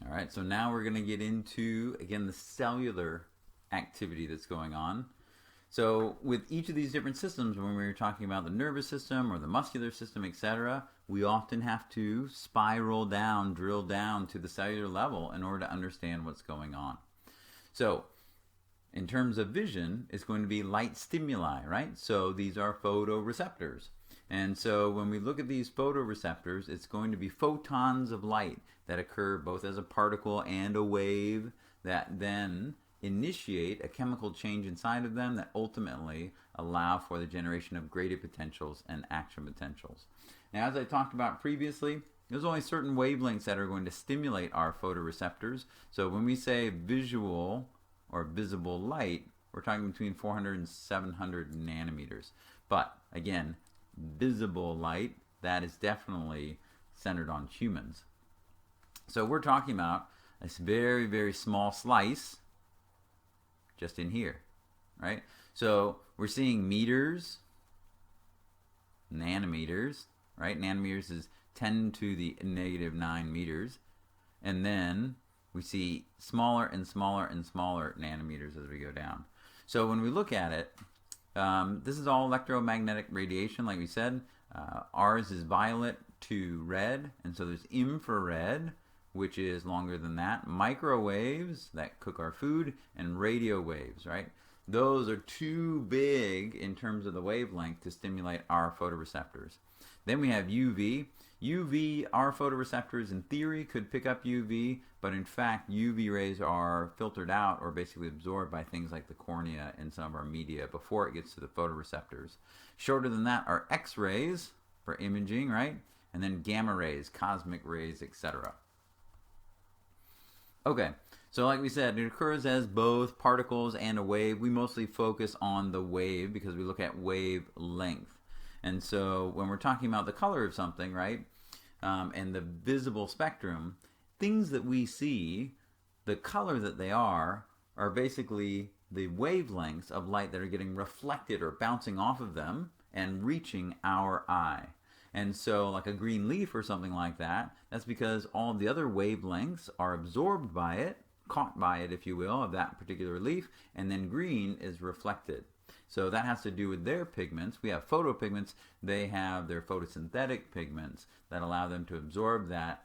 All right, so now we're going to get into, again, the cellular activity that's going on. So, with each of these different systems, when we were talking about the nervous system or the muscular system, etc., we often have to spiral down, drill down to the cellular level in order to understand what's going on. So, in terms of vision, it's going to be light stimuli, right? So, these are photoreceptors. And so, when we look at these photoreceptors, it's going to be photons of light that occur both as a particle and a wave that then initiate a chemical change inside of them that ultimately allow for the generation of graded potentials and action potentials. Now, as I talked about previously, there's only certain wavelengths that are going to stimulate our photoreceptors. So when we say visual or visible light, we're talking between 400 and 700 nanometers. But again, visible light, that is definitely centered on humans. So we're talking about this very, very small slice just in here, right? So we're seeing meters, nanometers, right? Nanometers is 10 to the negative 9 meters. And then we see smaller and smaller and smaller nanometers as we go down. So when we look at it, this is all electromagnetic radiation, like we said. Ours is violet to red, and so there's infrared, which is longer than that, microwaves that cook our food, and radio waves, right? Those are too big in terms of the wavelength to stimulate our photoreceptors. Then we have UV. UV, our photoreceptors in theory could pick up UV, but in fact UV rays are filtered out or basically absorbed by things like the cornea and some of our media before it gets to the photoreceptors. Shorter than that are X-rays for imaging, right? And then gamma rays, cosmic rays, etc. Okay, so like we said, it occurs as both particles and a wave. We mostly focus on the wave because we look at wavelength. And so when we're talking about the color of something, right, and the visible spectrum, things that we see, the color that they are basically the wavelengths of light that are getting reflected or bouncing off of them and reaching our eye. And so like a green leaf or something like that, that's because all the other wavelengths are absorbed by it, caught by it, if you will, of that particular leaf, and then green is reflected. So that has to do with their pigments. We have photopigments. They have their photosynthetic pigments that allow them to absorb that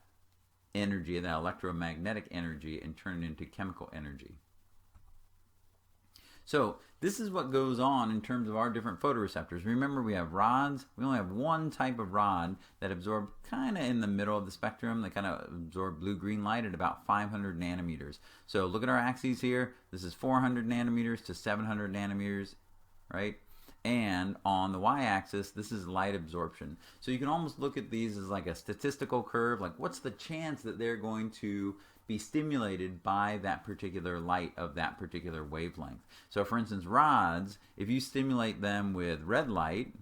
energy, that electromagnetic energy, and turn it into chemical energy. So this is what goes on in terms of our different photoreceptors. Remember, we have rods. We only have one type of rod that absorb kind of in the middle of the spectrum. They kind of absorb blue-green light at about 500 nanometers. So look at our axes here. This is 400 nanometers to 700 nanometers, right? And on the y-axis, this is light absorption. So you can almost look at these as like a statistical curve. Like, what's the chance that they're going to be stimulated by that particular light of that particular wavelength? So for instance, rods, if you stimulate them with red light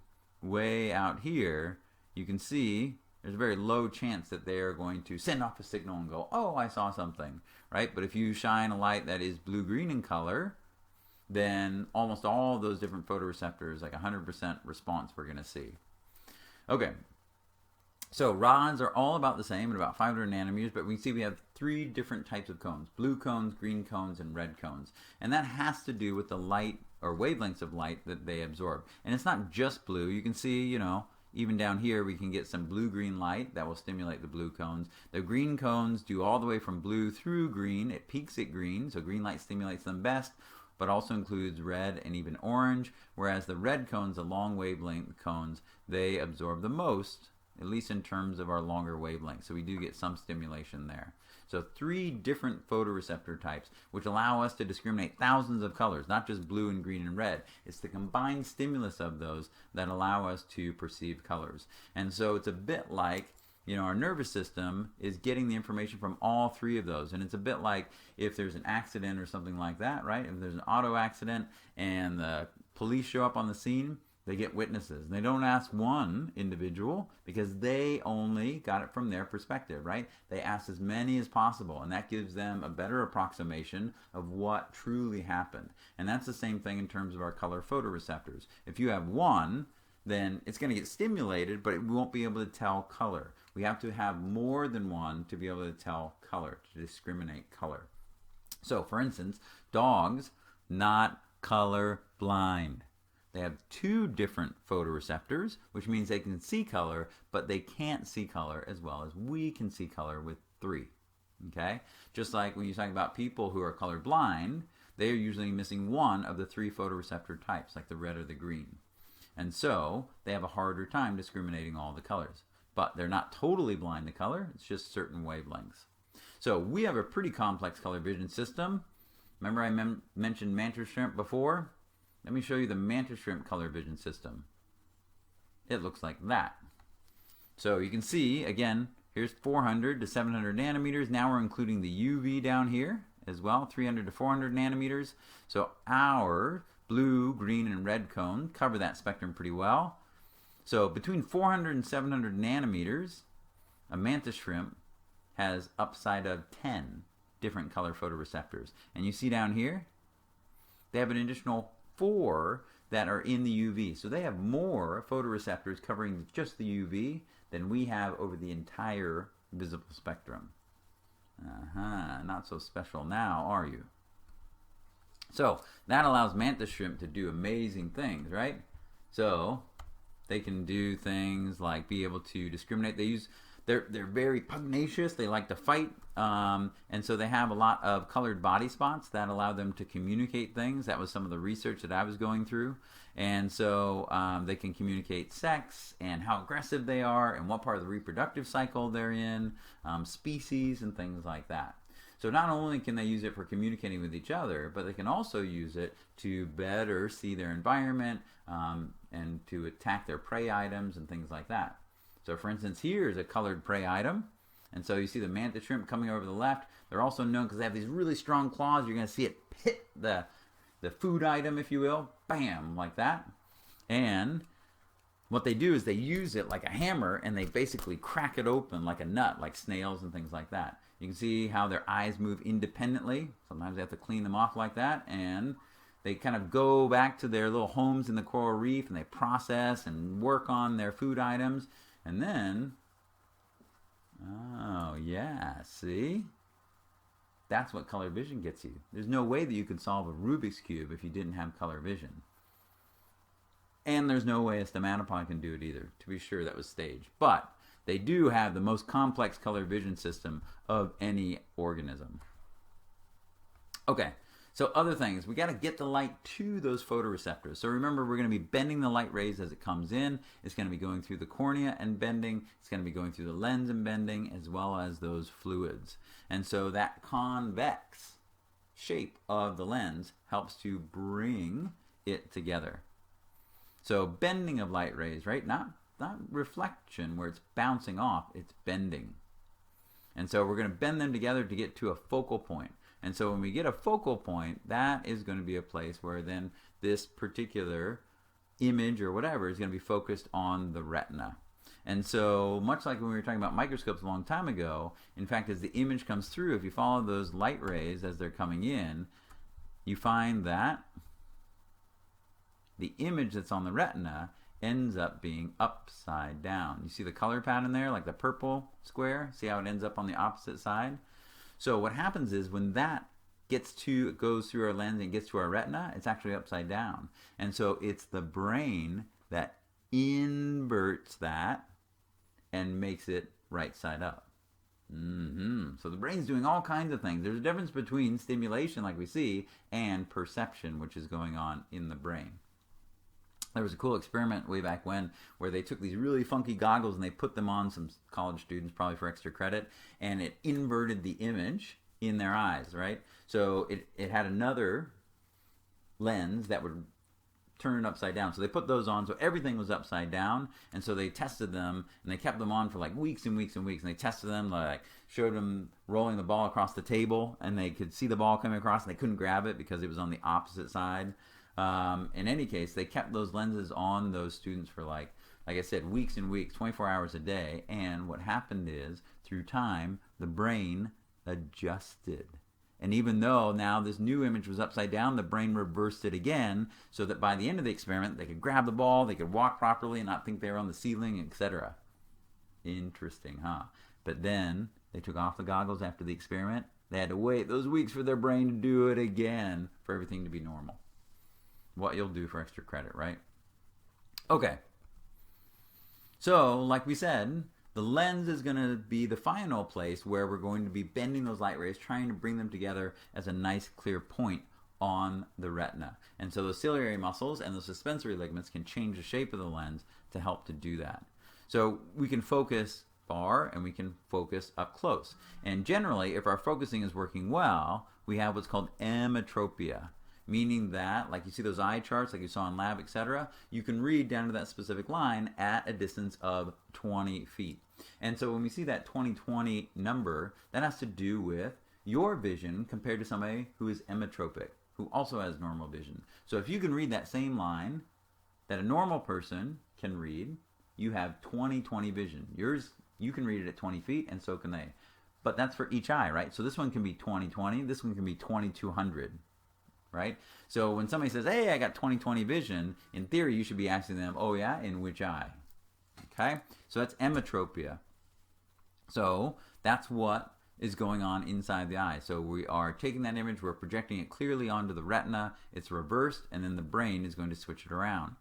way out here, you can see there's a very low chance that they are going to send off a signal and go, oh, I saw something, right? But if you shine a light that is blue-green in color, then almost all of those different photoreceptors, like 100% response we're going to see. Okay, so rods are all about the same at about 500 nanometers, but we can see we have three different types of cones: blue cones, green cones, and red cones. And that has to do with the light or wavelengths of light that they absorb. And it's not just blue. You can see, you know, even down here we can get some blue-green light that will stimulate the blue cones. The green cones do all the way from blue through green. It peaks at green, so green light stimulates them best, but also includes red and even orange, whereas the red cones, the long wavelength cones, they absorb the most, at least in terms of our longer wavelength. So we do get some stimulation there. So three different photoreceptor types, which allow us to discriminate thousands of colors, not just blue and green and red. It's the combined stimulus of those that allow us to perceive colors. And so it's a bit like, you know, our nervous system is getting the information from all three of those. And it's a bit like if there's an accident or something like that, right? If there's an auto accident and the police show up on the scene, they get witnesses. And they don't ask one individual because they only got it from their perspective, right? They ask as many as possible, and that gives them a better approximation of what truly happened. And that's the same thing in terms of our color photoreceptors. If you have one, then it's going to get stimulated, but it won't be able to tell color. We have to have more than one to be able to tell color, to discriminate color. So, for instance, dogs, not color blind. They have 2 different photoreceptors, which means they can see color, but they can't see color as well as we can see color with 3. Okay? Just like when you talk about people who are colorblind, they are usually missing one of the 3 photoreceptor types, like the red or the green. And so they have a harder time discriminating all the colors. But they're not totally blind to color, it's just certain wavelengths. So we have a pretty complex color vision system. Remember I mentioned mantis shrimp before? Let me show you the mantis shrimp color vision system. It looks like that. So you can see, again, here's 400 to 700 nanometers. Now we're including the UV down here as well, 300 to 400 nanometers. So our blue, green, and red cone cover that spectrum pretty well. So between 400 and 700 nanometers, a mantis shrimp has upside of 10 different color photoreceptors. And you see down here, they have an additional 4 that are in the UV. So they have more photoreceptors covering just the UV than we have over the entire visible spectrum. Not so special now, are you? So that allows mantis shrimp to do amazing things, right? So they can do things like be able to discriminate. They're very pugnacious. They like to fight, and so they have a lot of colored body spots that allow them to communicate things. That was some of the research that I was going through, and so they can communicate sex and how aggressive they are and what part of the reproductive cycle they're in, species, and things like that. So not only can they use it for communicating with each other, but they can also use it to better see their environment and to attack their prey items and things like that. So for instance, here is a colored prey item. And so you see the mantis shrimp coming over the left. They're also known because they have these really strong claws. You're going to see it hit the food item, if you will. Bam, like that. And what they do is they use it like a hammer and they basically crack it open like a nut, like snails and things like that. You can see how their eyes move independently. Sometimes they have to clean them off like that. And they kind of go back to their little homes in the coral reef and they process and work on their food items. And then, oh yeah, see? That's what color vision gets you. There's no way that you could solve a Rubik's Cube if you didn't have color vision. And there's no way a stromatopod can do it either. To be sure, that was staged. But they do have the most complex color vision system of any organism. Okay. So other things, we got to get the light to those photoreceptors. So remember, we're going to be bending the light rays as it comes in. It's going to be going through the cornea and bending. It's going to be going through the lens and bending, as well as those fluids. And so that convex shape of the lens helps to bring it together. So bending of light rays, right? Not reflection where it's bouncing off, it's bending. And so we're going to bend them together to get to a focal point. And so when we get a focal point, that is going to be a place where then this particular image or whatever is going to be focused on the retina. And so much like when we were talking about microscopes a long time ago, in fact, as the image comes through, if you follow those light rays as they're coming in, you find that the image that's on the retina ends up being upside down. You see the color pattern there, like the purple square? See how it ends up on the opposite side? So what happens is when that goes through our lens and gets to our retina, it's actually upside down. And so it's the brain that inverts that and makes it right side up. So the brain's doing all kinds of things. There's a difference between stimulation, like we see, and perception, which is going on in the brain. There was a cool experiment way back when where they took these really funky goggles and they put them on some college students, probably for extra credit, and it inverted the image in their eyes, right? So it had another lens that would turn it upside down. So they put those on so everything was upside down, and so they tested them and they kept them on for like weeks and weeks and weeks, and they tested them, like showed them rolling the ball across the table and they could see the ball coming across and they couldn't grab it because it was on the opposite side. In any case, they kept those lenses on those students for like I said, weeks and weeks, 24 hours a day. And what happened is, through time, the brain adjusted. And even though now this new image was upside down, the brain reversed it again so that by the end of the experiment, they could grab the ball, they could walk properly and not think they were on the ceiling, etc. Interesting, huh? But then they took off the goggles after the experiment. They had to wait those weeks for their brain to do it again for everything to be normal. What you'll do for extra credit, right? Okay. So, like we said, the lens is going to be the final place where we're going to be bending those light rays, trying to bring them together as a nice clear point on the retina. And so those ciliary muscles and the suspensory ligaments can change the shape of the lens to help to do that. So we can focus far and we can focus up close. And generally, if our focusing is working well, we have what's called emmetropia, meaning that, like you see those eye charts like you saw in lab, etc., you can read down to that specific line at a distance of 20 feet. And so when we see that 20/20 number, that has to do with your vision compared to somebody who is emmetropic, who also has normal vision. So if you can read that same line that a normal person can read, you have 20/20 vision. Yours, you can read it at 20 feet, and so can they. But that's for each eye, right? So this one can be 20/20, this one can be 2200. Right? So when somebody says, hey, I got 20/20 vision, in theory, you should be asking them, oh yeah, in which eye? Okay? So that's emmetropia. So that's what is going on inside the eye. So we are taking that image, we're projecting it clearly onto the retina, it's reversed, and then the brain is going to switch it around.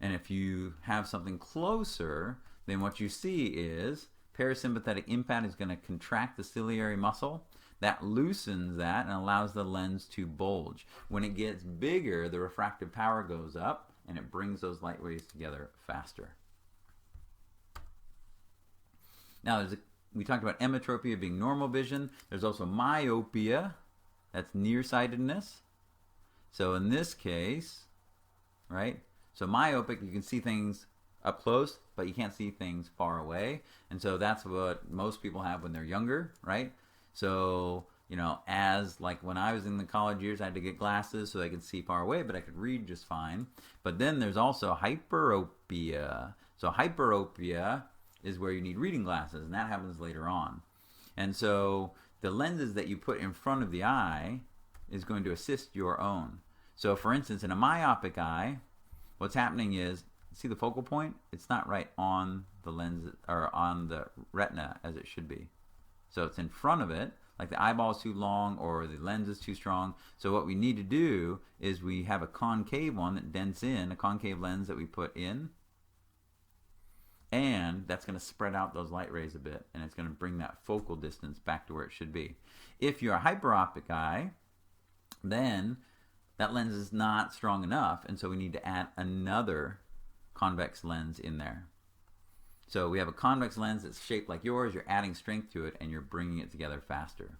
And if you have something closer, then what you see is parasympathetic impact is going to contract the ciliary muscle. That loosens that and allows the lens to bulge. When it gets bigger, the refractive power goes up and it brings those light rays together faster. Now, we talked about emmetropia being normal vision. There's also myopia. That's nearsightedness. So in this case, right? So myopic, you can see things up close, but you can't see things far away. And so that's what most people have when they're younger, right? So, as like when I was in the college years, I had to get glasses so I could see far away, but I could read just fine. But then there's also hyperopia. So hyperopia is where you need reading glasses, and that happens later on. And so the lenses that you put in front of the eye is going to assist your own. So for instance, in a myopic eye, what's happening is, see the focal point? It's not right on the lens or on the retina as it should be. So it's in front of it, like the eyeball is too long or the lens is too strong. So what we need to do is we have a concave one that dents in, a concave lens that we put in, and that's going to spread out those light rays a bit, and it's going to bring that focal distance back to where it should be. If you're a hyperopic eye, then that lens is not strong enough, and so we need to add another convex lens in there. So we have a convex lens that's shaped like yours, you're adding strength to it, and you're bringing it together faster.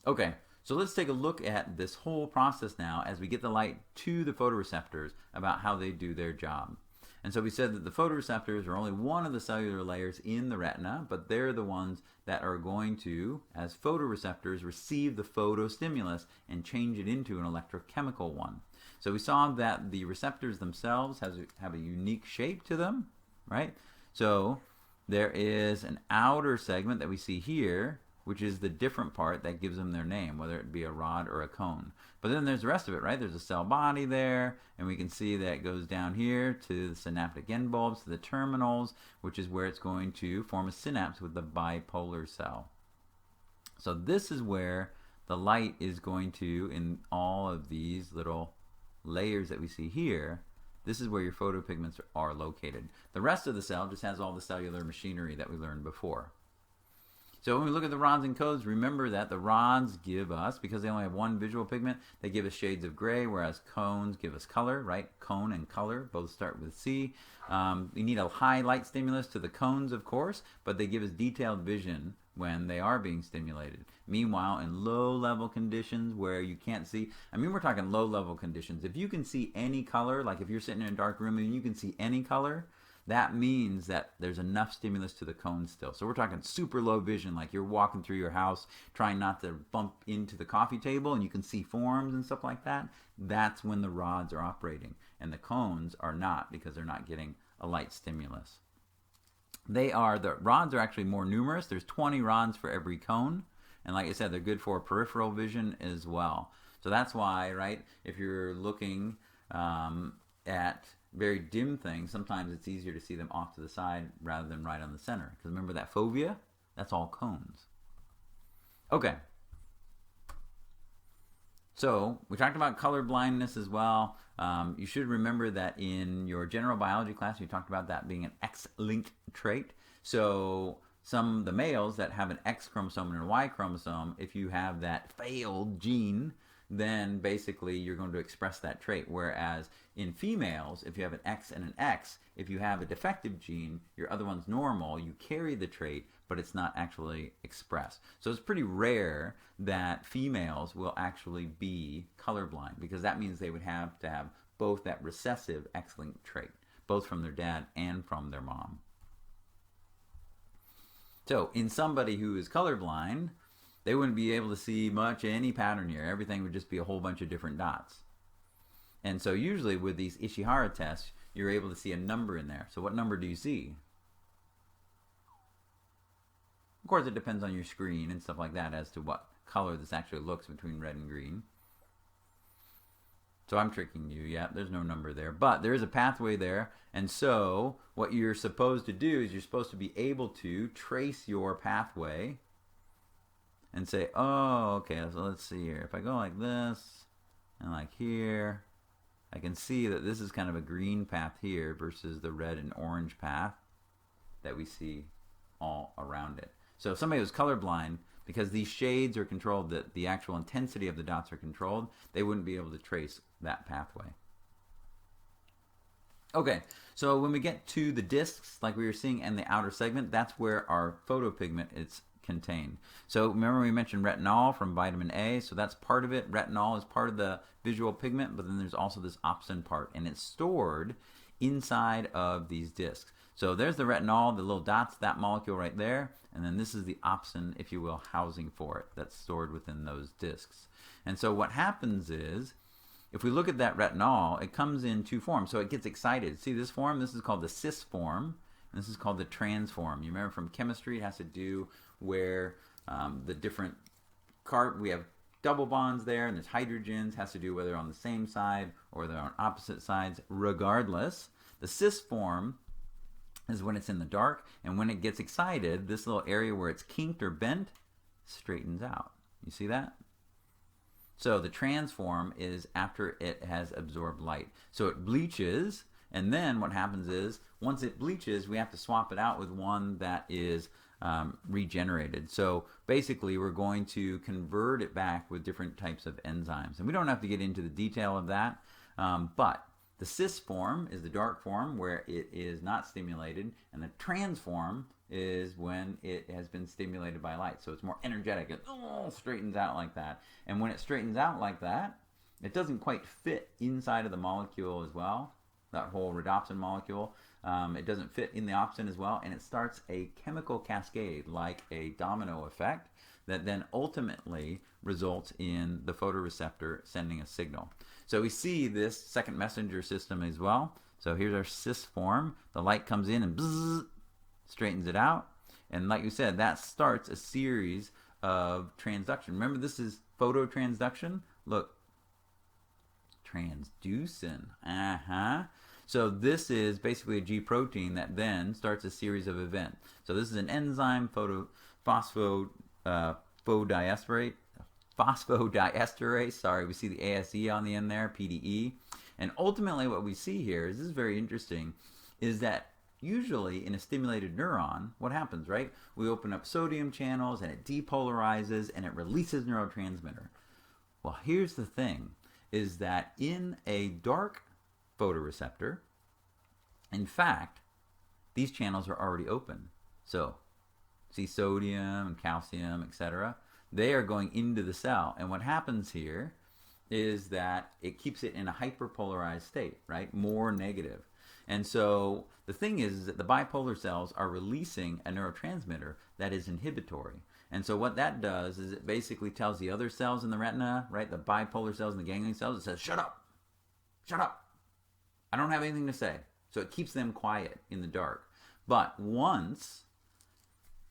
Okay, so let's take a look at this whole process now as we get the light to the photoreceptors about how they do their job. And so we said that the photoreceptors are only one of the cellular layers in the retina, but they're the ones that are going to, as photoreceptors, receive the photostimulus and change it into an electrochemical one. So we saw that the receptors themselves have a unique shape to them, right? So there is an outer segment that we see here, which is the different part that gives them their name, whether it be a rod or a cone. But then there's the rest of it, right? There's a cell body there, and we can see that it goes down here to the synaptic end bulbs, to the terminals, which is where it's going to form a synapse with the bipolar cell. So this is where the light is going to, in all of these little layers that we see here, this is where your photopigments are located. The rest of the cell just has all the cellular machinery that we learned before. So when we look at the rods and cones, remember that the rods give us, because they only have one visual pigment, they give us shades of gray, whereas cones give us color, right? Cone and color both start with C. We need a high light stimulus to the cones, of course, but they give us detailed vision when they are being stimulated. Meanwhile, in low-level conditions where you can't see, we're talking low-level conditions. If you can see any color, like if you're sitting in a dark room and you can see any color, that means that there's enough stimulus to the cone still. So we're talking super low vision, like you're walking through your house trying not to bump into the coffee table and you can see forms and stuff like that. That's when the rods are operating. And the cones are not, because they're not getting a light stimulus. The rods are actually more numerous. There's 20 rods for every cone. And like I said, they're good for peripheral vision as well. So that's why, right, if you're looking at very dim things, sometimes it's easier to see them off to the side rather than right on the center. Because remember that fovea? That's all cones. Okay. So we talked about color blindness as well. You should remember that in your general biology class, you talked about that being an X-linked trait. So the males that have an X chromosome and a Y chromosome, if you have that failed gene, then basically you're going to express that trait. Whereas in females, if you have an X and an X, if you have a defective gene, your other one's normal, you carry the trait, but it's not actually expressed. So it's pretty rare that females will actually be colorblind, because that means they would have to have both that recessive X-linked trait, both from their dad and from their mom. So in somebody who is colorblind, they wouldn't be able to see much any pattern here. Everything would just be a whole bunch of different dots. And so usually with these Ishihara tests, you're able to see a number in there. So what number do you see? Of course, it depends on your screen and stuff like that as to what color this actually looks between red and green. So I'm tricking you. Yeah, there's no number there. But there is a pathway there. And so what you're supposed to do is you're supposed to be able to trace your pathway and say, oh, okay, so let's see here. If I go like this and like here, I can see that this is kind of a green path here versus the red and orange path that we see all around it. So if somebody was colorblind, because these shades are controlled, the actual intensity of the dots are controlled, they wouldn't be able to trace that pathway. Okay, so when we get to the discs, like we were seeing, and the outer segment, that's where our photopigment is contained. So remember we mentioned retinol from vitamin A, so that's part of it. Retinol is part of the visual pigment, but then there's also this opsin part, and it's stored inside of these discs. So there's the retinol, the little dots, that molecule right there, and then this is the opsin, if you will, housing for it that's stored within those discs. And so what happens is, if we look at that retinol, it comes in two forms. So it gets excited. See this form? This is called the cis form, and this is called the trans form. You remember from chemistry, it has to do where the different we have double bonds there, and there's hydrogens, has to do whether on the same side or they're on opposite sides. Regardless, the cis form is when it's in the dark, and when it gets excited, this little area where it's kinked or bent straightens out. You see that? So the trans form is after it has absorbed light. So it bleaches, and then what happens is, once it bleaches, we have to swap it out with one that is regenerated. So basically we're going to convert it back with different types of enzymes. And we don't have to get into the detail of that, but the cis form is the dark form where it is not stimulated, and the trans form is when it has been stimulated by light. So it's more energetic. It straightens out like that. And when it straightens out like that, it doesn't quite fit inside of the molecule as well, that whole rhodopsin molecule. It doesn't fit in the opsin as well, and it starts a chemical cascade like a domino effect that then ultimately results in the photoreceptor sending a signal. So we see this second messenger system as well. So here's our cis form. The light comes in and bzzz, straightens it out. And like you said, that starts a series of transduction. Remember, this is phototransduction. Look, transducin. So this is basically a G protein that then starts a series of events. So this is an enzyme, phosphodiesterase. Sorry, we see the ASE on the end there, PDE. And ultimately what we see here is, this is very interesting, is that usually in a stimulated neuron, what happens, right? We open up sodium channels and it depolarizes and it releases neurotransmitter. Well, here's the thing, is that in a dark photoreceptor, in fact, these channels are already open. So, see sodium and calcium, etc. They are going into the cell. And what happens here is that it keeps it in a hyperpolarized state, right? More negative. And so the thing is that the bipolar cells are releasing a neurotransmitter that is inhibitory. And so what that does is it basically tells the other cells in the retina, right, the bipolar cells and the ganglion cells, it says, shut up, shut up. I don't have anything to say. So it keeps them quiet in the dark. But once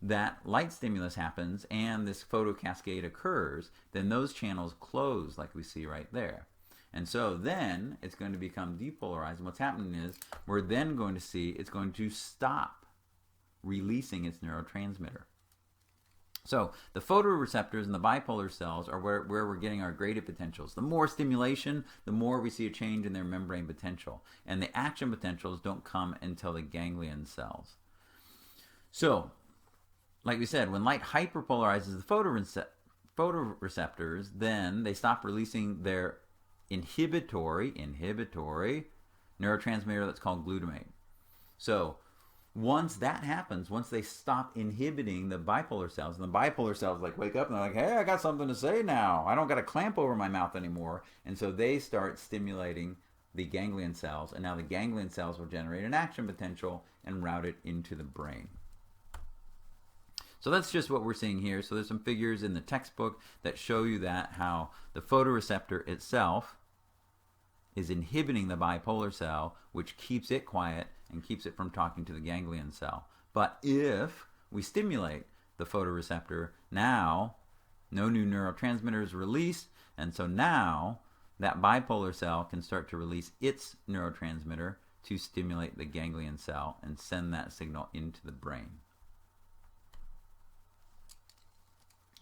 that light stimulus happens and this photocascade occurs, then those channels close like we see right there. And so then it's going to become depolarized. And what's happening is we're then going to see it's going to stop releasing its neurotransmitter. So the photoreceptors and the bipolar cells are where we're getting our graded potentials. The more stimulation, the more we see a change in their membrane potential. And the action potentials don't come until the ganglion cells. So, like we said, when light hyperpolarizes the photoreceptors, then they stop releasing their inhibitory neurotransmitter that's called glutamate. So once that happens, once they stop inhibiting the bipolar cells, and the bipolar cells like wake up and they're like, hey, I got something to say now. I don't got a clamp over my mouth anymore. And so they start stimulating the ganglion cells, and now the ganglion cells will generate an action potential and route it into the brain. So that's just what we're seeing here. So there's some figures in the textbook that show you that how the photoreceptor itself is inhibiting the bipolar cell, which keeps it quiet and keeps it from talking to the ganglion cell. But if we stimulate the photoreceptor, now no new neurotransmitter is released, and so now that bipolar cell can start to release its neurotransmitter to stimulate the ganglion cell and send that signal into the brain.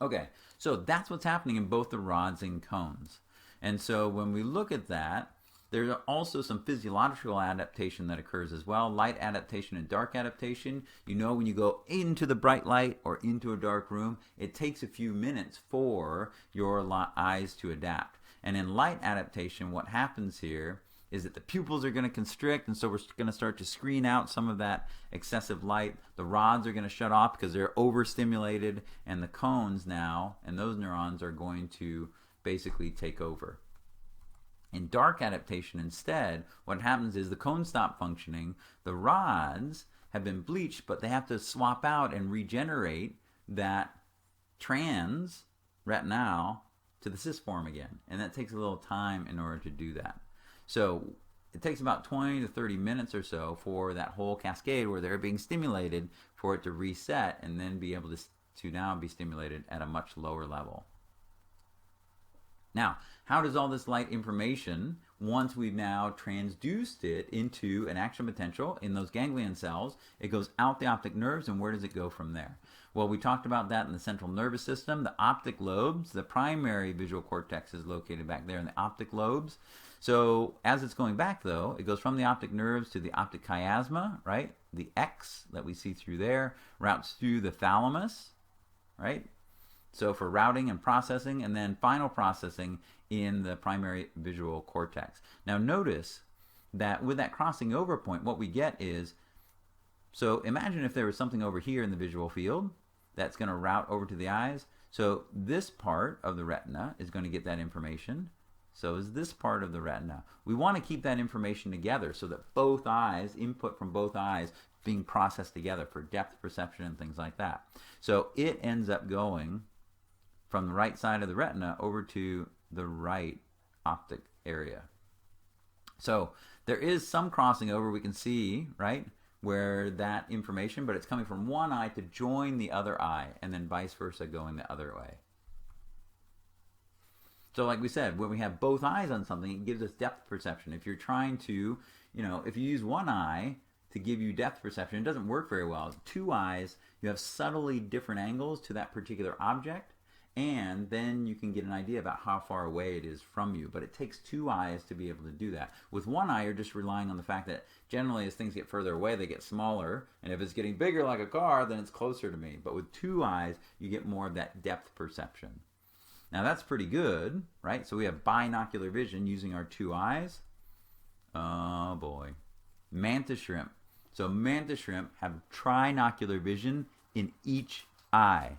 Okay, so that's what's happening in both the rods and cones. And so when we look at that, there's also some physiological adaptation that occurs as well. Light adaptation and dark adaptation. You know, when you go into the bright light or into a dark room, it takes a few minutes for your eyes to adapt. And in light adaptation, what happens here is that the pupils are going to constrict, and so we're going to start to screen out some of that excessive light. The rods are going to shut off because they're overstimulated, and the cones now, and those neurons are going to basically take over. In dark adaptation instead, what happens is the cones stop functioning, the rods have been bleached, but they have to swap out and regenerate that trans retinal to the cis form again, and that takes a little time in order to do that. So it takes about 20 to 30 minutes or so for that whole cascade where they're being stimulated for it to reset and then be able to now be stimulated at a much lower level. Now, how does all this light information, once we've now transduced it into an action potential in those ganglion cells, it goes out the optic nerves, and where does it go from there? Well, we talked about that in the central nervous system. The optic lobes, the primary visual cortex is located back there in the optic lobes. So as it's going back, though, it goes from the optic nerves to the optic chiasma, right? The X that we see through there routes through the thalamus, right? So for routing and processing, and then final processing in the primary visual cortex. Now notice that with that crossing over point, what we get is, so imagine if there was something over here in the visual field that's going to route over to the eyes. So this part of the retina is going to get that information. So is this part of the retina. We want to keep that information together so that both eyes, input from both eyes, being processed together for depth perception and things like that. So it ends up going from the right side of the retina over to the right optic area. So there is some crossing over we can see, right, where that information, but it's coming from one eye to join the other eye, and then vice versa going the other way. So like we said, when we have both eyes on something, it gives us depth perception. If you're trying to, if you use one eye to give you depth perception, it doesn't work very well. Two eyes, you have subtly different angles to that particular object, and then you can get an idea about how far away it is from you. But it takes two eyes to be able to do that. With one eye, you're just relying on the fact that generally as things get further away, they get smaller. And if it's getting bigger like a car, then it's closer to me. But with two eyes, you get more of that depth perception. Now that's pretty good, right? So we have binocular vision using our two eyes. Oh boy. Mantis shrimp. So mantis shrimp have trinocular vision in each eye.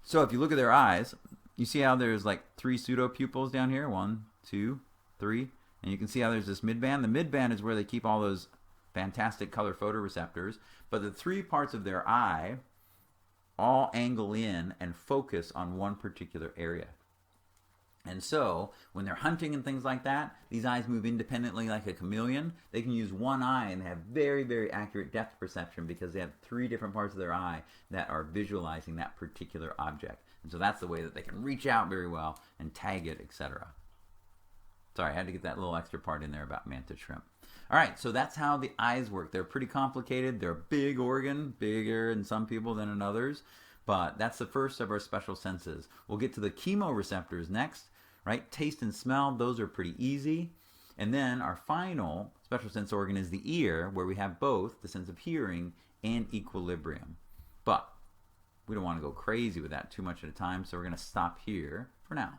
So if you look at their eyes, you see how there's like 3 pseudopupils down here? 1, 2, 3. And you can see how there's this midband. The midband is where they keep all those fantastic color photoreceptors. But the 3 parts of their eye all angle in and focus on one particular area. And so when they're hunting and things like that, these eyes move independently like a chameleon. They can use one eye and have very, very accurate depth perception because they have 3 different parts of their eye that are visualizing that particular object. And so that's the way that they can reach out very well and tag it, etc. Sorry, I had to get that little extra part in there about mantis shrimp. All right, so that's how the eyes work. They're pretty complicated. They're a big organ, bigger in some people than in others. But that's the first of our special senses. We'll get to the chemoreceptors next, right? Taste and smell, those are pretty easy. And then our final special sense organ is the ear, where we have both the sense of hearing and equilibrium. But we don't want to go crazy with that too much at a time, so we're going to stop here for now.